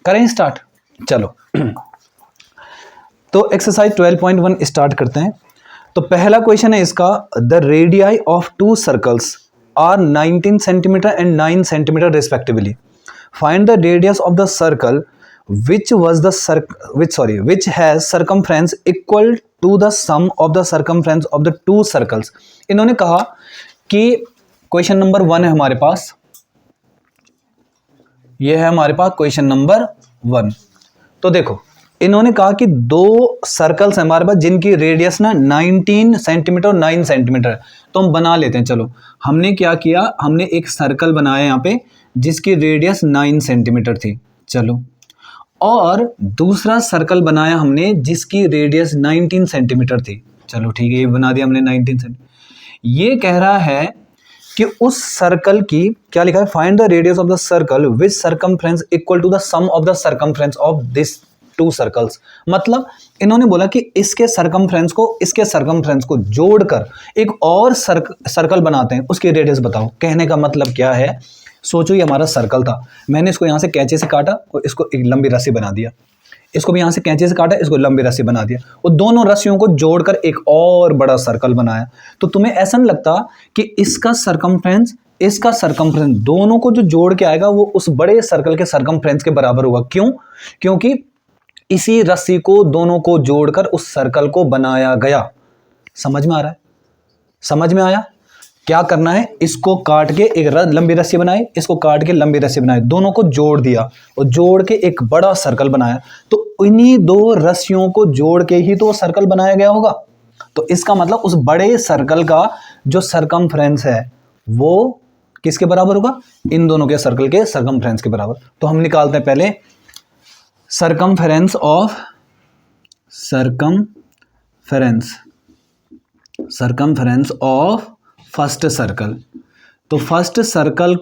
करें स्टार्ट, चलो। तो एक्सरसाइज 12.1 स्टार्ट करते हैं। तो पहला क्वेश्चन है इसका, the radii of two circles are 19 centimetre and 9 centimetre respectively, find the radius of the circle which has circumference equal to the sum of the circumference of the two circles। इन्होंने कहा कि question number 1 है हमारे पास, ये है हमारे पास question number 1। तो देखो इन्होंने कहा कि दो सर्कल्स हैं हमारे पास जिनकी रेडियस ना 19 सेंटीमीटर और 9 सेंटीमीटर है। तो हम बना लेते हैं। चलो हमने क्या किया, हमने एक सर्कल बनाया यहाँ पे जिसकी रेडियस 9 सेंटीमीटर थी। चलो, और दूसरा सर्कल बनाया हमने जिसकी रेडियस 19 सेंटीमीटर थी। चलो ठीक है, ये बना दिया हमने 19 सेंटीमीटर। ये कह रहा है कि उस सर्कल की क्या लिखा है, find the radius of the circle which circumference equal to the sum of the circumference of this two circles. मतलब इन्होंने बोला कि इसके सर्कमफ्रेंस को इसके सर्कमफ्रेंस को जोड़कर एक और सर्कल बनाते हैं, उसकी रेडियस बताओ। कहने का मतलब क्या है, सोचो ये हमारा सर्कल था, मैंने इसको यहाँ से कैंची से काटा और इसको एक लंबी रस्सी बना दिया, इसको भी यहाँ से कैंची से काटा, इसको लंबी रस्सी बना दिया, और दोनों रस्सियों को जोड़कर एक और बड़ा सर्कल बनाया। तो तुम्हें ऐसा नहीं लगता कि इसका सर्कमफ्रेंस इसका सर्कमफ्रेंस दोनों को जो जोड़ के आएगा वो उस बड़े सर्कल के सर्कमफ्रेंस के बराबर होगा? क्यों? क्योंकि इसी रस्सी को दोनों को जोड़कर उस सर्कल को बनाया गया। समझ में आ रहा है? समझ में आया? क्या करना है, इसको काट के एक लंबी रस्सी बनाई, इसको काट के लंबी रस्सी बनाई, दोनों को जोड़ दिया और जोड़ के एक बड़ा सर्कल बनाया। तो इन्हीं दो रस्सियों को जोड़ के ही तो सर्कल बनाया गया होगा। तो इसका मतलब उस बड़े सर्कल का जो सर्कमफ्रेंस है वो किसके बराबर होगा? इन दोनों के सर्कल के सर्कमफ्रेंस के बराबर। तो हम निकालते हैं पहले सर्कमफ्रेंस ऑफ फर्स्ट सर्कल। तो फर्स्ट सर्कल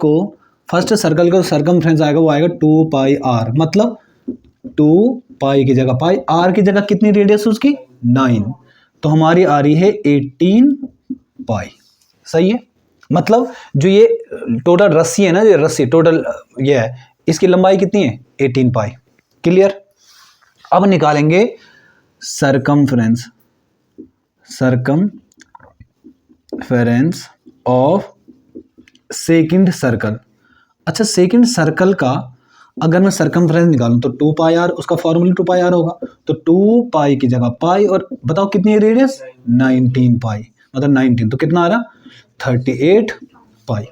का सर्कमफ्रेंस आएगा वो आएगा 2 पाई आर। मतलब 2 पाई की जगह पाई, आर की जगह कितनी रेडियस उसकी? 9। तो हमारी आ रही है 18 पाई। सही है? मतलब जो ये टोटल रस्सी है ना, जो रस्सी टोटल ये है, इसकी लंबाई कितनी है? 18 पाई। क्लियर? अब निकालेंगे सर्कमफ्रेंस ऑफ सेकंड सर्कल। अच्छा, सेकंड सर्कल का अगर मैं सर्कमफ्रेंस निकालूं तो 2 पाई आर, उसका फॉर्मूला 2 पाई आर होगा। तो 2 पाई की जगह पाई, और बताओ कितनी है रेडियस? 19 पाई। मतलब 19, तो कितना आ रहा? 38 पाई।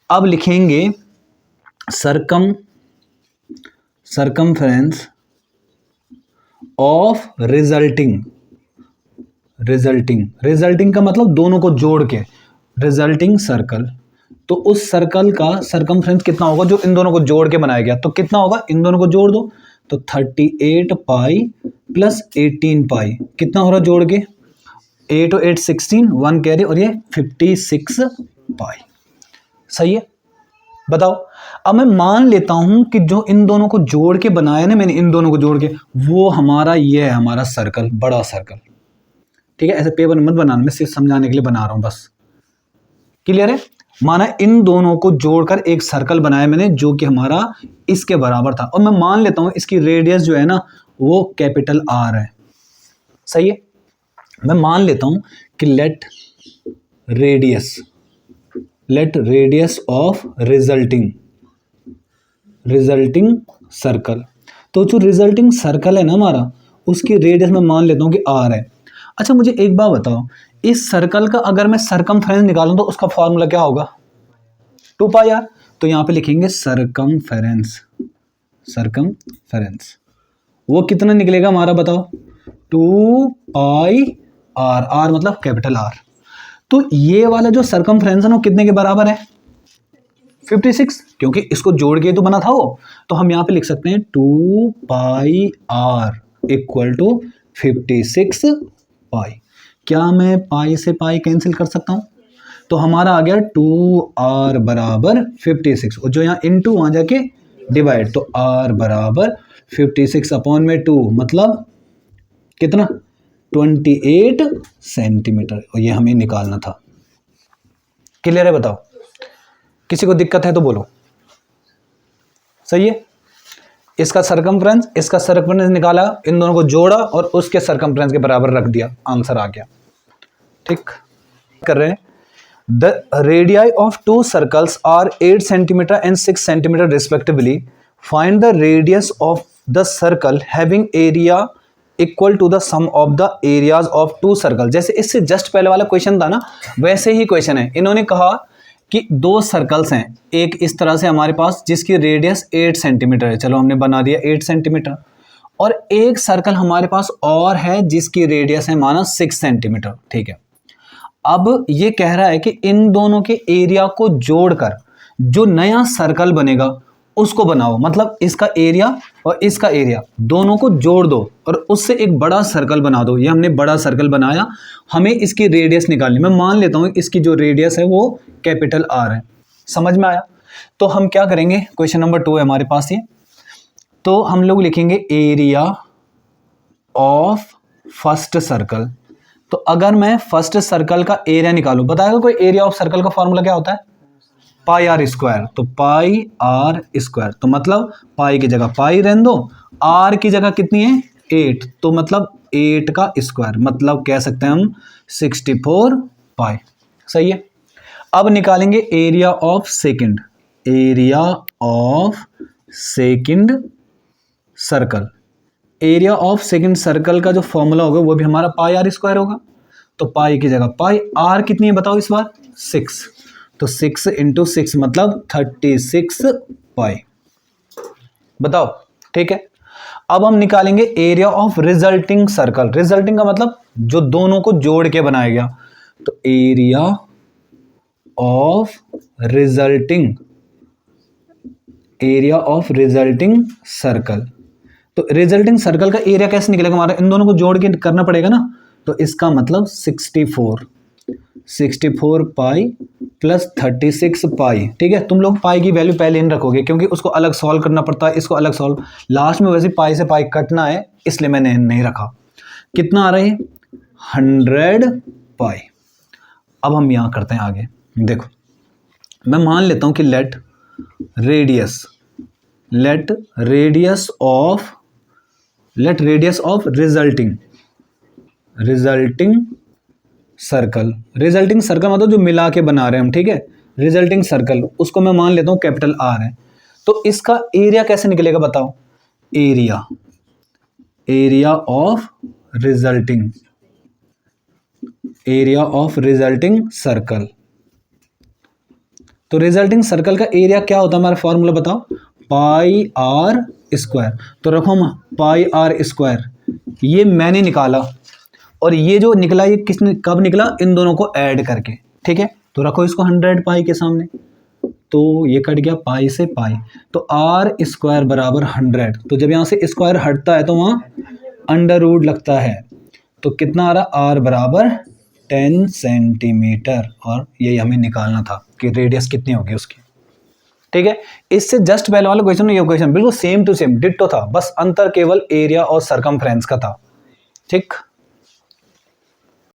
अब लिखेंगे सर्कमफ्रेंस ऑफ रिजल्टिंग का मतलब दोनों को जोड़ के रिजल्टिंग सर्कल। तो उस सर्कल का सर्कमफ्रेंस कितना होगा जो इन दोनों को जोड़ के बनाया गया? तो कितना होगा? इन दोनों को जोड़ दो तो 38 पाई प्लस 18 पाई कितना हो रहा जोड़ के? 8 और 8 16, 1 कैरी, और ये 56 पाई। सही है? बताओ। अब मैं मान लेता हूं कि जो इन दोनों को जोड़ के बनाया ना मैंने, इन दोनों को जोड़ के, वो हमारा ये है हमारा सर्कल, बड़ा सर्कल। ठीक है? ऐसे पेपर मत बनाना, मैं सिर्फ समझाने के लिए बना रहा हूं बस। क्लियर है? माना इन दोनों को जोड़कर एक सर्कल बनाया मैंने जो कि हमारा इसके बराबर था, और मैं मान लेता हूं इसकी रेडियस जो है ना वो कैपिटल आर है। सही है? मैं मान लेता हूं कि let radius of resulting circle. तो जो रिजल्टिंग सर्कल है ना हमारा, उसकी रेडियस मैं मान लेता हूं कि आर है। अच्छा, मुझे एक बात बताओ, इस सर्कल का अगर मैं सर्कमफ्रेंस निकालूं तो उसका फॉर्मूला क्या होगा? 2 पाई आर। तो यहां पे लिखेंगे सर्कमफेरेंस। वो कितना निकलेगा हमारा बताओ? 2 पाई आर। आर मतलब कैपिटल आर। तो ये वाला जो सर्कमफ्रेंस है ना कितने के बराबर है? 56, क्योंकि इसको जोड़ के तो बना था वो। तो हम यहां पे लिख सकते हैं 2 पाई आर इक्वल टू 56 पाई। क्या मैं पाई से पाई कैंसिल कर सकता हूं? तो हमारा आ गया 2r बराबर 56, और जो यहाँ इनटू वहां जाके डिवाइड, तो r बराबर 56 अपॉन में 2, मतलब कितना? 28 सेंटीमीटर। और ये हमें निकालना था। क्लियर है? बताओ, किसी को दिक्कत है तो बोलो। सही है? इसका सरकमफ्रेंस निकाला, इन दोनों को जोड़ा और उसके सरकमफ्रेंस के बराबर रख दिया, आंसर आ गया। ठीक कर रहे हैं। The radii of 2 circles are 8 centimetre and 6 centimetre respectively. Find the radius of the circle having area equal to the sum of the areas of 2 circle. जैसे इससे जस्ट पहले वाला क्वेश्चन था ना, वैसे ही क्वेश्चन है। इन्होंने कहा कि 2 सर्कल्स हैं, एक इस तरह से हमारे पास जिसकी रेडियस 8 सेंटीमीटर है, चलो हमने बना दिया 8 सेंटीमीटर, और एक सर्कल हमारे पास और है जिसकी रेडियस है माना 6 सेंटीमीटर। ठीक है, अब ये कह रहा है कि इन दोनों के एरिया को जोड़कर जो नया सर्कल बनेगा उसको बनाओ, मतलब इसका एरिया और इसका एरिया दोनों को जोड़ दो और उससे एक बड़ा सर्कल बना दो। ये हमने बड़ा सर्कल बनाया, हमें इसकी रेडियस निकालनी। मैं मान लेता हूँ इसकी जो रेडियस है वो कैपिटल R है। समझ में आया? तो हम क्या करेंगे, क्वेश्चन नंबर 2 है हमारे पास ये, तो हम लोग लिखेंगे एरिया ऑफ फर्स्ट सर्कल। तो अगर मैं फर्स्ट सर्कल का एरिया निकालूं, बताएगा कोई एरिया ऑफ सर्कल का फॉर्मूला क्या होता है? पाई आर स्क्वायर। तो पाई आर स्क्वायर, तो मतलब पाई की जगह पाई रहने दो, आर की जगह कितनी है 8, तो मतलब 8 का स्क्वायर, मतलब कह सकते हैं हम 64 पाई। सही है। अब निकालेंगे area of second, area of second circle. Area of second circle का जो फॉर्मूला होगा वो भी हमारा पाई आर स्क्वायर होगा। तो पाई की जगह पाई, आर कितनी है बताओ इस बार? 6, तो 6 × 6 मतलब 36 पाई। बताओ। ठीक है, अब हम निकालेंगे area of resulting circle. Resulting का मतलब जो दोनों को जोड़ के बनाया गया, तो area of resulting, area of resulting circle. तो रिजल्टिंग सर्कल का एरिया कैसे निकलेगा हमारा? इन दोनों को जोड़ के करना पड़ेगा ना, तो इसका मतलब 64 पाई प्लस 36 पाई। ठीक है, तुम लोग पाई की वैल्यू पहले इन रखोगे क्योंकि उसको अलग सॉल्व करना पड़ता है, इसको अलग सॉल्व, लास्ट में वैसे पाई से पाई कटना है इसलिए मैंने नहीं रखा। कितना आ रहा है? 100 पाई। अब हम यहाँ करते हैं आगे। देखो, मैं मान लेता हूँ कि let radius of resulting circle. Resulting circle मतलब जो मिला के बना रहे हैं हम। ठीक है, रिजल्टिंग सर्कल, उसको मैं मान लेता हूँ कैपिटल R है। तो इसका एरिया कैसे निकलेगा बताओ? Area of resulting circle. तो रिजल्टिंग सर्कल का एरिया क्या होता है हमारा? फॉर्मूला बताओ, पाई आर स्क्वायर। तो रखो पाई आर स्क्वायर, ये मैंने निकाला और ये जो निकला ये किसने कब निकला? इन दोनों को ऐड करके। ठीक है, तो रखो इसको 100 पाई के सामने, तो ये कट गया पाई से पाई, तो आर स्क्वायर बराबर 100। तो जब यहाँ से स्क्वायर हटता है तो वहाँ अंडर रूट लगता है, तो कितना आ रहा? आर बराबर 10 सेंटीमीटर, और यही हमें निकालना था कि रेडियस कितनी होगी उसकी। ठीक है, इससे जस्ट पहले वाला क्वेश्चन ये क्वेश्चन बिल्कुल सेम टू सेम डिट्टो था, बस अंतर केवल एरिया और सरकमफ्रेंस का था। ठीक।